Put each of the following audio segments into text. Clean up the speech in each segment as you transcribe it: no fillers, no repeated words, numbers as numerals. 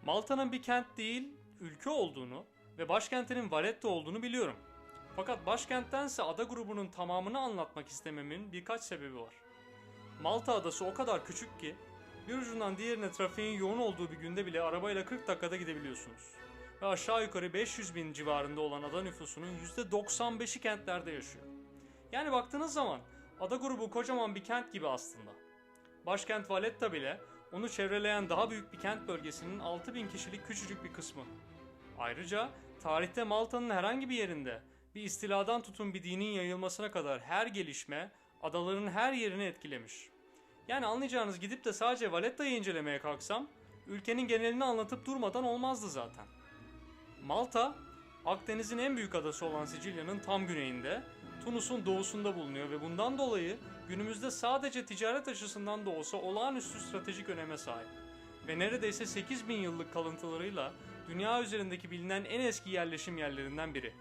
Malta'nın bir kent değil, ülke olduğunu ve başkentinin Valletta olduğunu biliyorum. Fakat başkenttense ada grubunun tamamını anlatmak istememin birkaç sebebi var. Malta adası o kadar küçük ki bir ucundan diğerine trafiğin yoğun olduğu bir günde bile arabayla 40 dakikada gidebiliyorsunuz. Ve aşağı yukarı 500 bin civarında olan ada nüfusunun %95'i kentlerde yaşıyor. Yani baktığınız zaman ada grubu kocaman bir kent gibi aslında. Başkent Valletta bile onu çevreleyen daha büyük bir kent bölgesinin 6.000 kişilik küçücük bir kısmı. Ayrıca tarihte Malta'nın herhangi bir yerinde bir istiladan tutun bir dinin yayılmasına kadar her gelişme adaların her yerini etkilemiş. Yani anlayacağınız, gidip de sadece Valletta'yı incelemeye kalksam ülkenin genelini anlatıp durmadan olmazdı zaten. Malta, Akdeniz'in en büyük adası olan Sicilya'nın tam güneyinde, Tunus'un doğusunda bulunuyor ve bundan dolayı günümüzde sadece ticaret açısından da olsa olağanüstü stratejik öneme sahip. Ve neredeyse 8.000 yıllık kalıntılarıyla dünya üzerindeki bilinen en eski yerleşim yerlerinden biri.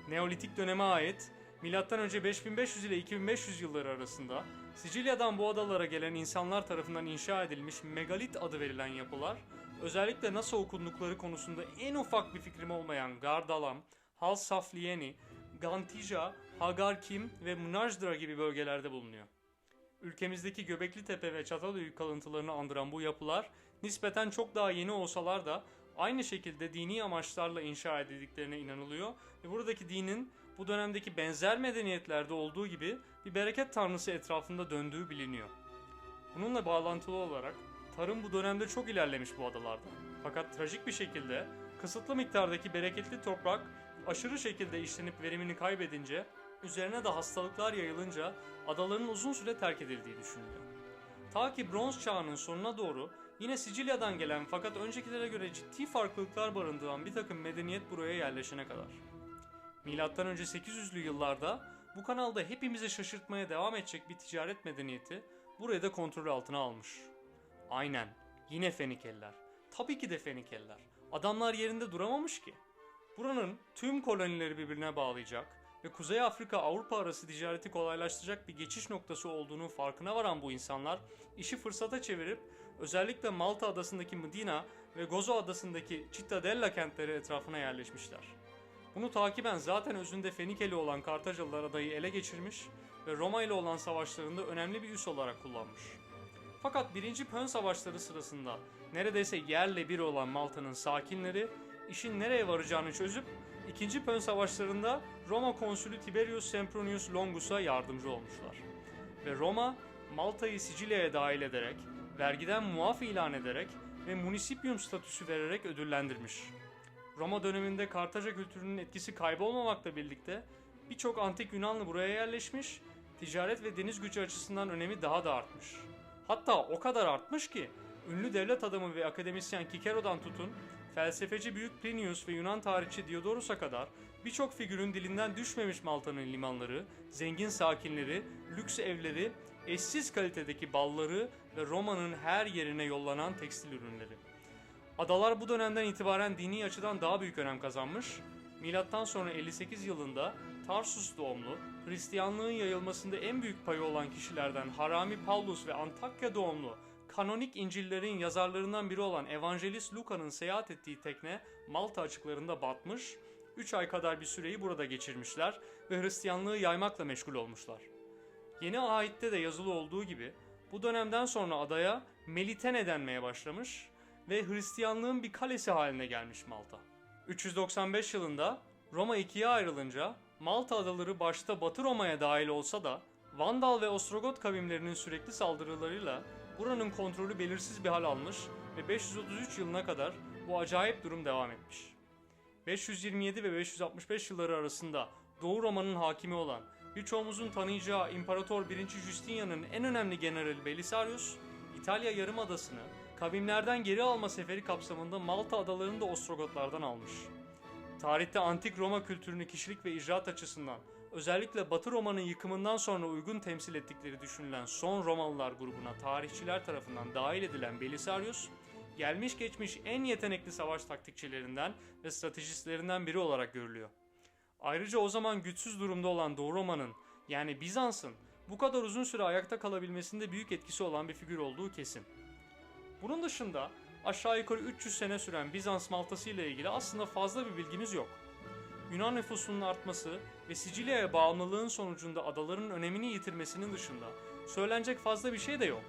Neolitik döneme ait M.Ö. 5500 ile 2500 yılları arasında Sicilya'dan bu adalara gelen insanlar tarafından inşa edilmiş megalit adı verilen yapılar, özellikle nasıl okundukları konusunda en ufak bir fikrim olmayan Gardalam, Halsaflieni, Gantija, Hagarkim ve Mnajdra gibi bölgelerde bulunuyor. Ülkemizdeki Göbekli Tepe ve Çatalhöyük kalıntılarını andıran bu yapılar nispeten çok daha yeni olsalar da aynı şekilde dini amaçlarla inşa edildiklerine inanılıyor ve buradaki dinin bu dönemdeki benzer medeniyetlerde olduğu gibi bir bereket tanrısı etrafında döndüğü biliniyor. Bununla bağlantılı olarak tarım bu dönemde çok ilerlemiş bu adalarda. Fakat trajik bir şekilde kısıtlı miktardaki bereketli toprak aşırı şekilde işlenip verimini kaybedince, üzerine de hastalıklar yayılınca adaların uzun süre terk edildiği düşünülüyor. Ta ki Bronz Çağı'nın sonuna doğru yine Sicilya'dan gelen fakat öncekilere göre ciddi farklılıklar barındıran bir takım medeniyet buraya yerleşene kadar. Milattan önce 800'lü yıllarda bu kanalda hepimizi şaşırtmaya devam edecek bir ticaret medeniyeti burayı da kontrol altına almış. Aynen, yine Fenikeliler. Tabii ki de Fenikeliler. Adamlar yerinde duramamış ki. Buranın tüm kolonileri birbirine bağlayacak ve Kuzey Afrika-Avrupa arası ticareti kolaylaştıracak bir geçiş noktası olduğunun farkına varan bu insanlar işi fırsata çevirip özellikle Malta adasındaki Medina ve Gozo adasındaki Cittadella kentleri etrafına yerleşmişler. Bunu takiben zaten özünde Fenikeli olan Kartacalılar adayı ele geçirmiş ve Roma ile olan savaşlarında önemli bir üs olarak kullanmış. Fakat 1. Pön Savaşları sırasında neredeyse yerle bir olan Malta'nın sakinleri işin nereye varacağını çözüp 2. Pön Savaşları'nda Roma konsülü Tiberius Sempronius Longus'a yardımcı olmuşlar. Ve Roma, Malta'yı Sicilya'ya dahil ederek, vergiden muaf ilan ederek ve munisipium statüsü vererek ödüllendirmiş. Roma döneminde Kartaca kültürünün etkisi kaybolmamakla birlikte birçok antik Yunanlı buraya yerleşmiş, ticaret ve deniz gücü açısından önemi daha da artmış. Hatta o kadar artmış ki ünlü devlet adamı ve akademisyen Kikero'dan tutun, felsefeci Büyük Plinius ve Yunan tarihçi Diodorus'a kadar birçok figürün dilinden düşmemiş Malta'nın limanları, zengin sakinleri, lüks evleri, eşsiz kalitedeki balları ve Roma'nın her yerine yollanan tekstil ürünleri. Adalar bu dönemden itibaren dini açıdan daha büyük önem kazanmış. Milattan sonra 58 yılında Tarsus doğumlu, Hristiyanlığın yayılmasında en büyük payı olan kişilerden Harami Paulus ve Antakya doğumlu kanonik İncil'lerin yazarlarından biri olan Evangelist Luka'nın seyahat ettiği tekne Malta açıklarında batmış, 3 ay kadar bir süreyi burada geçirmişler ve Hristiyanlığı yaymakla meşgul olmuşlar. Yeni ahit'te de yazılı olduğu gibi bu dönemden sonra adaya Melitene denmeye başlamış ve Hristiyanlığın bir kalesi haline gelmiş Malta. 395 yılında Roma ikiye ayrılınca Malta adaları başta Batı Roma'ya dahil olsa da Vandal ve Ostrogot kavimlerinin sürekli saldırılarıyla buranın kontrolü belirsiz bir hal almış ve 533 yılına kadar bu acayip durum devam etmiş. 527 ve 565 yılları arasında Doğu Roma'nın hakimi olan, birçoğumuzun tanıyacağı İmparator 1. Justinian'ın en önemli generali Belisarius, İtalya Yarımadası'nı kavimlerden geri alma seferi kapsamında Malta adalarını da Ostrogotlardan almış. Tarihte antik Roma kültürünü kişilik ve icraat açısından özellikle Batı Roma'nın yıkımından sonra uygun temsil ettikleri düşünülen son Romalılar grubuna tarihçiler tarafından dahil edilen Belisarius, gelmiş geçmiş en yetenekli savaş taktikçilerinden ve stratejistlerinden biri olarak görülüyor. Ayrıca o zaman güçsüz durumda olan Doğu Roma'nın, yani Bizans'ın bu kadar uzun süre ayakta kalabilmesinde büyük etkisi olan bir figür olduğu kesin. Bunun dışında aşağı yukarı 300 sene süren Bizans Maltası ile ilgili aslında fazla bir bilgimiz yok. Yunan nüfusunun artması ve Sicilya'ya bağımlılığın sonucunda adaların önemini yitirmesinin dışında söylenecek fazla bir şey de yok.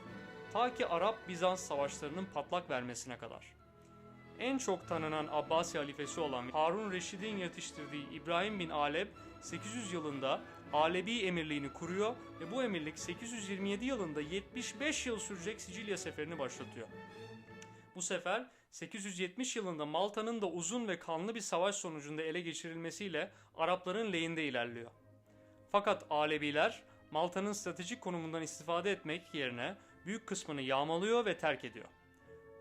Ta ki Arap-Bizans savaşlarının patlak vermesine kadar. En çok tanınan Abbasi halifesi olan Harun Reşid'in yetiştirdiği İbrahim bin Alep 800 yılında Alevi emirliğini kuruyor ve bu emirlik 827 yılında 75 yıl sürecek Sicilya seferini başlatıyor. Bu sefer 870 yılında Malta'nın da uzun ve kanlı bir savaş sonucunda ele geçirilmesiyle Arapların lehinde ilerliyor. Fakat Aleviler Malta'nın stratejik konumundan istifade etmek yerine büyük kısmını yağmalıyor ve terk ediyor.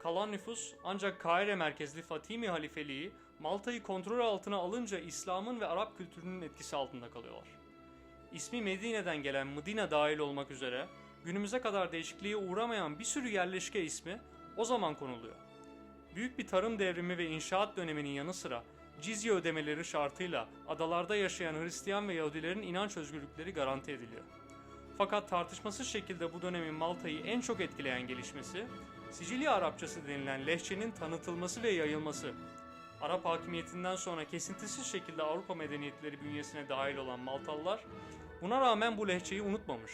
Kalan nüfus ancak Kahire merkezli Fatimi halifeliği Malta'yı kontrol altına alınca İslam'ın ve Arap kültürünün etkisi altında kalıyorlar. İsmi Medine'den gelen Medine dahil olmak üzere günümüze kadar değişikliğe uğramayan bir sürü yerleşke ismi o zaman konuluyor. Büyük bir tarım devrimi ve inşaat döneminin yanı sıra cizye ödemeleri şartıyla adalarda yaşayan Hristiyan ve Yahudilerin inanç özgürlükleri garanti ediliyor. Fakat tartışmasız şekilde bu dönemin Malta'yı en çok etkileyen gelişmesi, Sicilya Arapçası denilen lehçenin tanıtılması ve yayılması. Arap hakimiyetinden sonra kesintisiz şekilde Avrupa medeniyetleri bünyesine dahil olan Maltalılar, buna rağmen bu lehçeyi unutmamış.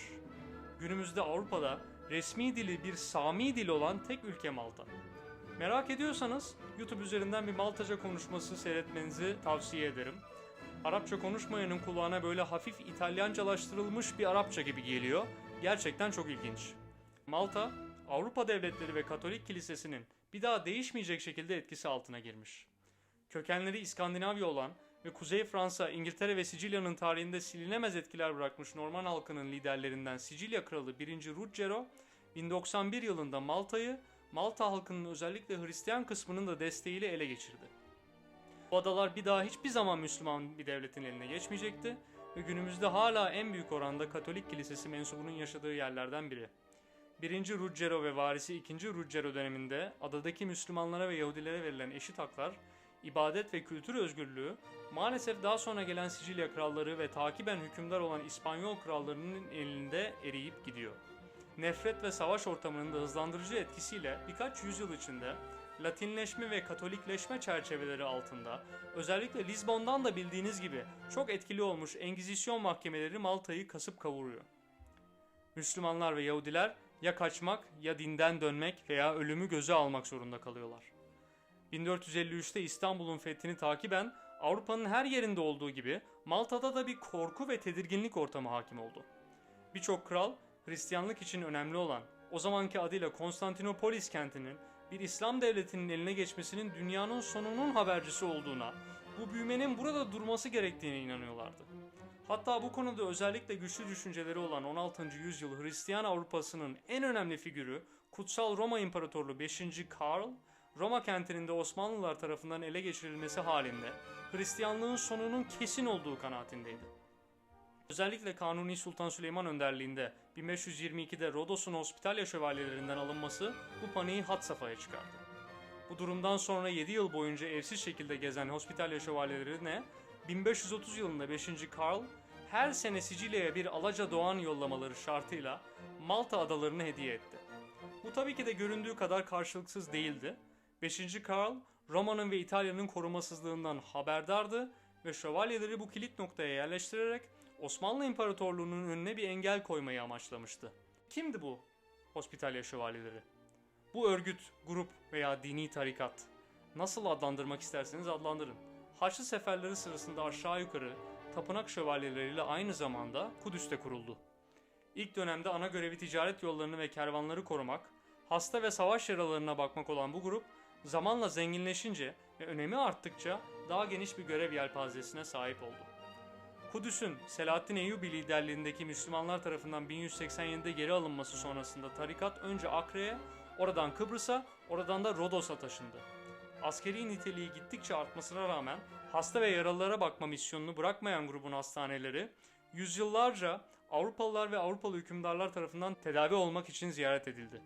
Günümüzde Avrupa'da resmi dili bir Sami dili olan tek ülke Malta. Merak ediyorsanız YouTube üzerinden bir Maltaca konuşması seyretmenizi tavsiye ederim. Arapça konuşmayanın kulağına böyle hafif İtalyancalaştırılmış bir Arapça gibi geliyor. Gerçekten çok ilginç. Malta, Avrupa devletleri ve Katolik Kilisesi'nin bir daha değişmeyecek şekilde etkisi altına girmiş. Kökenleri İskandinavya olan ve Kuzey Fransa, İngiltere ve Sicilya'nın tarihinde silinemez etkiler bırakmış Norman halkının liderlerinden Sicilya Kralı 1. Ruggiero, 1091 yılında Malta'yı, Malta halkının özellikle Hristiyan kısmının da desteğiyle ele geçirdi. Bu adalar bir daha hiçbir zaman Müslüman bir devletin eline geçmeyecekti ve günümüzde hala en büyük oranda Katolik Kilisesi mensubunun yaşadığı yerlerden biri. 1. Ruggiero ve varisi 2. Ruggiero döneminde adadaki Müslümanlara ve Yahudilere verilen eşit haklar, ibadet ve kültür özgürlüğü maalesef daha sonra gelen Sicilya kralları ve takiben hükümdar olan İspanyol krallarının elinde eriyip gidiyor. Nefret ve savaş ortamının da hızlandırıcı etkisiyle birkaç yüzyıl içinde Latinleşme ve Katolikleşme çerçeveleri altında özellikle Lizbon'dan da bildiğiniz gibi çok etkili olmuş Engizisyon mahkemeleri Malta'yı kasıp kavuruyor. Müslümanlar ve Yahudiler ya kaçmak ya dinden dönmek veya ölümü göze almak zorunda kalıyorlar. 1453'te İstanbul'un fethini takiben Avrupa'nın her yerinde olduğu gibi Malta'da da bir korku ve tedirginlik ortamı hakim oldu. Birçok kral Hristiyanlık için önemli olan o zamanki adıyla Konstantinopolis kentinin bir İslam devletinin eline geçmesinin dünyanın sonunun habercisi olduğuna, bu büyümenin burada durması gerektiğine inanıyorlardı. Hatta bu konuda özellikle güçlü düşünceleri olan 16. yüzyıl Hristiyan Avrupa'sının en önemli figürü Kutsal Roma İmparatorluğu 5. Karl, Roma kentinin de Osmanlılar tarafından ele geçirilmesi halinde Hristiyanlığın sonunun kesin olduğu kanaatindeydi. Özellikle Kanuni Sultan Süleyman önderliğinde 1522'de Rodos'un Hospitalya şövalyelerinden alınması bu paniği had safhaya çıkardı. Bu durumdan sonra 7 yıl boyunca evsiz şekilde gezen Hospitalya şövalyelerine 1530 yılında 5. Karl her sene Sicilya'ya bir alaca doğan yollamaları şartıyla Malta adalarını hediye etti. Bu tabii ki de göründüğü kadar karşılıksız değildi. 5. Karl Roma'nın ve İtalya'nın korumasızlığından haberdardı ve şövalyeleri bu kilit noktaya yerleştirerek Osmanlı İmparatorluğu'nun önüne bir engel koymayı amaçlamıştı. Kimdi bu Hospitalya şövalyeleri? Bu örgüt, grup veya dini tarikat, nasıl adlandırmak isterseniz adlandırın, Haçlı seferleri sırasında aşağı yukarı tapınak şövalyeleriyle aynı zamanda Kudüs'te kuruldu. İlk dönemde ana görevi ticaret yollarını ve kervanları korumak, hasta ve savaş yaralarına bakmak olan bu grup, zamanla zenginleşince ve önemi arttıkça daha geniş bir görev yelpazesine sahip oldu. Kudüs'ün Selahaddin Eyyubi liderliğindeki Müslümanlar tarafından 1187'de geri alınması sonrasında tarikat önce Akre'ye, oradan Kıbrıs'a, oradan da Rodos'a taşındı. Askeri niteliği gittikçe artmasına rağmen hasta ve yaralılara bakma misyonunu bırakmayan grubun hastaneleri, yüzyıllarca Avrupalılar ve Avrupalı hükümdarlar tarafından tedavi olmak için ziyaret edildi.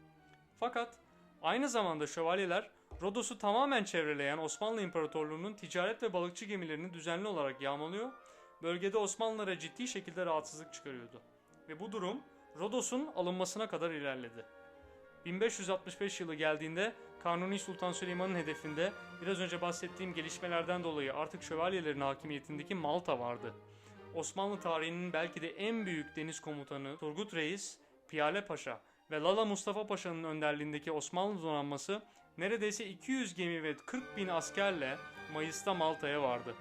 Fakat aynı zamanda şövalyeler, Rodos'u tamamen çevreleyen Osmanlı İmparatorluğu'nun ticaret ve balıkçı gemilerini düzenli olarak yağmalıyor, bölgede Osmanlılara ciddi şekilde rahatsızlık çıkarıyordu. Ve bu durum Rodos'un alınmasına kadar ilerledi. 1565 yılı geldiğinde Kanuni Sultan Süleyman'ın hedefinde biraz önce bahsettiğim gelişmelerden dolayı artık şövalyelerin hakimiyetindeki Malta vardı. Osmanlı tarihinin belki de en büyük deniz komutanı Turgut Reis, Piyale Paşa ve Lala Mustafa Paşa'nın önderliğindeki Osmanlı donanması neredeyse 200 gemi ve 40 bin askerle Mayıs'ta Malta'ya vardı.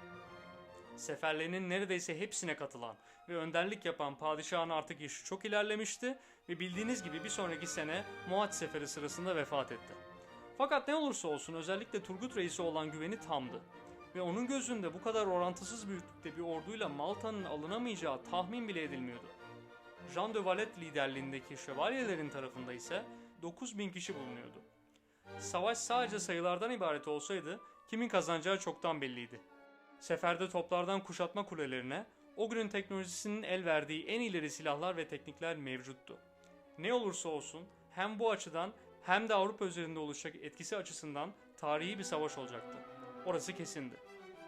Seferlerinin neredeyse hepsine katılan ve önderlik yapan padişahın artık yaşı çok ilerlemişti ve bildiğiniz gibi bir sonraki sene Muhat Seferi sırasında vefat etti. Fakat ne olursa olsun özellikle Turgut Reis'e olan güveni tamdı ve onun gözünde bu kadar orantısız büyüklükte bir orduyla Malta'nın alınamayacağı tahmin bile edilmiyordu. Jean de Valette liderliğindeki şövalyelerin tarafında ise 9.000 kişi bulunuyordu. Savaş sadece sayılardan ibaret olsaydı kimin kazanacağı çoktan belliydi. Seferde toplardan kuşatma kulelerine o günün teknolojisinin el verdiği en ileri silahlar ve teknikler mevcuttu. Ne olursa olsun hem bu açıdan hem de Avrupa üzerinde oluşacak etkisi açısından tarihi bir savaş olacaktı. Orası kesindi.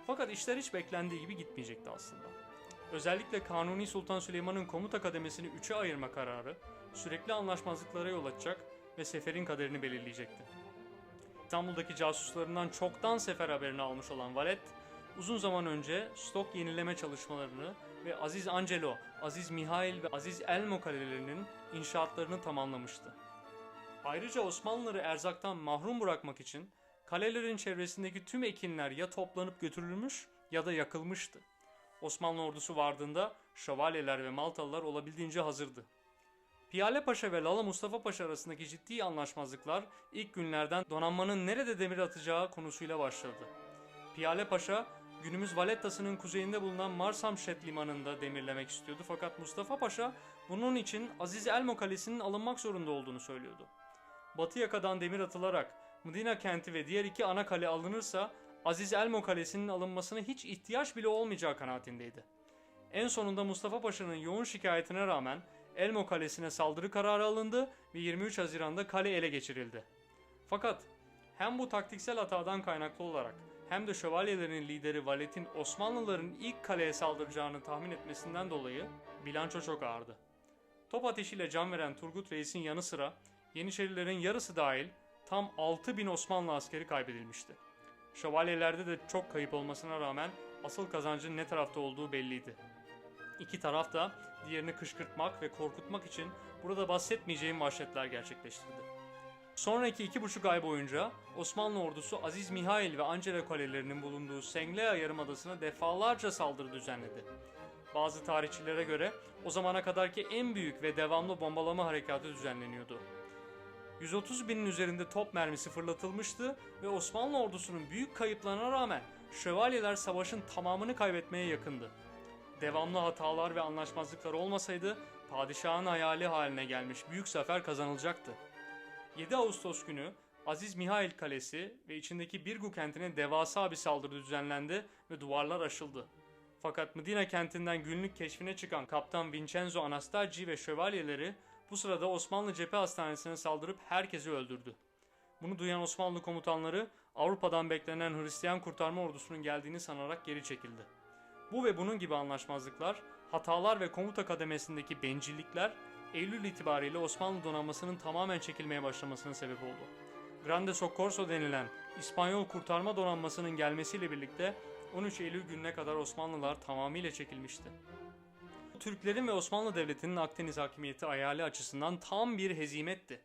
Fakat işler hiç beklendiği gibi gitmeyecekti aslında. Özellikle Kanuni Sultan Süleyman'ın komuta kademesini 3'e ayırma kararı sürekli anlaşmazlıklara yol açacak ve seferin kaderini belirleyecekti. İstanbul'daki casuslarından çoktan sefer haberini almış olan Valette, uzun zaman önce stok yenileme çalışmalarını ve Aziz Angelo, Aziz Mihail ve Aziz Elmo kalelerinin inşaatlarını tamamlamıştı. Ayrıca Osmanlıları erzaktan mahrum bırakmak için kalelerin çevresindeki tüm ekinler ya toplanıp götürülmüş ya da yakılmıştı. Osmanlı ordusu vardığında şövalyeler ve Maltalılar olabildiğince hazırdı. Piyale Paşa ve Lala Mustafa Paşa arasındaki ciddi anlaşmazlıklar ilk günlerden donanmanın nerede demir atacağı konusuyla başladı. Piyale Paşa günümüz Valettası'nın kuzeyinde bulunan Marsamşet limanında demirlemek istiyordu fakat Mustafa Paşa bunun için Aziz Elmo Kalesi'nin alınmak zorunda olduğunu söylüyordu. Batı yakadan demir atılarak Mdina kenti ve diğer iki ana kale alınırsa Aziz Elmo Kalesi'nin alınmasına hiç ihtiyaç bile olmayacağı kanaatindeydi. En sonunda Mustafa Paşa'nın yoğun şikayetine rağmen Elmo Kalesi'ne saldırı kararı alındı ve 23 Haziran'da kale ele geçirildi. Fakat hem bu taktiksel hatadan kaynaklı olarak hem de şövalyelerin lideri Valet'in Osmanlıların ilk kaleye saldıracağını tahmin etmesinden dolayı bilanço çok ağırdı. Top ateşiyle can veren Turgut Reis'in yanı sıra Yeniçerilerin yarısı dahil tam 6.000 Osmanlı askeri kaybedilmişti. Şövalyelerde de çok kayıp olmasına rağmen asıl kazancın ne tarafta olduğu belliydi. İki taraf da diğerini kışkırtmak ve korkutmak için burada bahsetmeyeceğim vahşetler gerçekleştirdi. Sonraki 2,5 ay boyunca Osmanlı ordusu Aziz Mihail ve Ancele kalelerinin bulunduğu Senglea Yarımadası'na defalarca saldırı düzenledi. Bazı tarihçilere göre o zamana kadarki en büyük ve devamlı bombalama harekatı düzenleniyordu. 130 binin üzerinde top mermisi fırlatılmıştı ve Osmanlı ordusunun büyük kayıplarına rağmen şövalyeler savaşın tamamını kaybetmeye yakındı. Devamlı hatalar ve anlaşmazlıklar olmasaydı padişahın hayali haline gelmiş büyük zafer kazanılacaktı. 7 Ağustos günü Aziz Mihail Kalesi ve içindeki Birgu kentine devasa bir saldırı düzenlendi ve duvarlar aşıldı. Fakat Mdina kentinden günlük keşfine çıkan Kaptan Vincenzo Anastarci ve şövalyeleri bu sırada Osmanlı cephe hastanesine saldırıp herkesi öldürdü. Bunu duyan Osmanlı komutanları Avrupa'dan beklenen Hristiyan kurtarma ordusunun geldiğini sanarak geri çekildi. Bu ve bunun gibi anlaşmazlıklar, hatalar ve komuta kademesindeki bencillikler Eylül itibariyle Osmanlı donanmasının tamamen çekilmeye başlamasına sebep oldu. Grande Soccorso denilen İspanyol kurtarma donanmasının gelmesiyle birlikte 13 Eylül gününe kadar Osmanlılar tamamıyla çekilmişti. Türklerin ve Osmanlı Devleti'nin Akdeniz hakimiyeti hayali açısından tam bir hezimetti.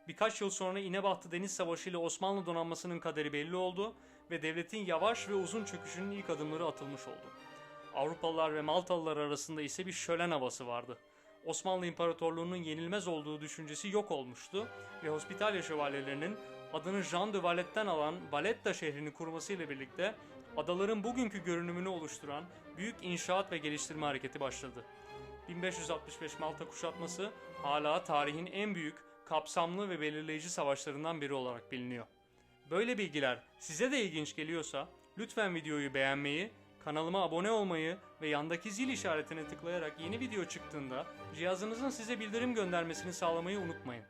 Birkaç yıl sonra İnebahtı Deniz Savaşı ile Osmanlı donanmasının kaderi belli oldu ve devletin yavaş ve uzun çöküşünün ilk adımları atılmış oldu. Avrupalılar ve Maltalılar arasında ise bir şölen havası vardı. Osmanlı İmparatorluğu'nun yenilmez olduğu düşüncesi yok olmuştu ve Hospitalya şövalyelerinin adını Jean de Valette'den alan Valletta şehrini kurmasıyla birlikte adaların bugünkü görünümünü oluşturan büyük inşaat ve geliştirme hareketi başladı. 1565 Malta kuşatması hala tarihin en büyük, kapsamlı ve belirleyici savaşlarından biri olarak biliniyor. Böyle bilgiler size de ilginç geliyorsa lütfen videoyu beğenmeyi, kanalıma abone olmayı ve yandaki zil işaretine tıklayarak yeni video çıktığında cihazınızın size bildirim göndermesini sağlamayı unutmayın.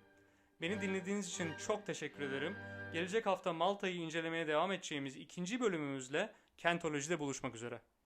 Beni dinlediğiniz için çok teşekkür ederim. Gelecek hafta Malta'yı incelemeye devam edeceğimiz ikinci bölümümüzle Kentoloji'de buluşmak üzere.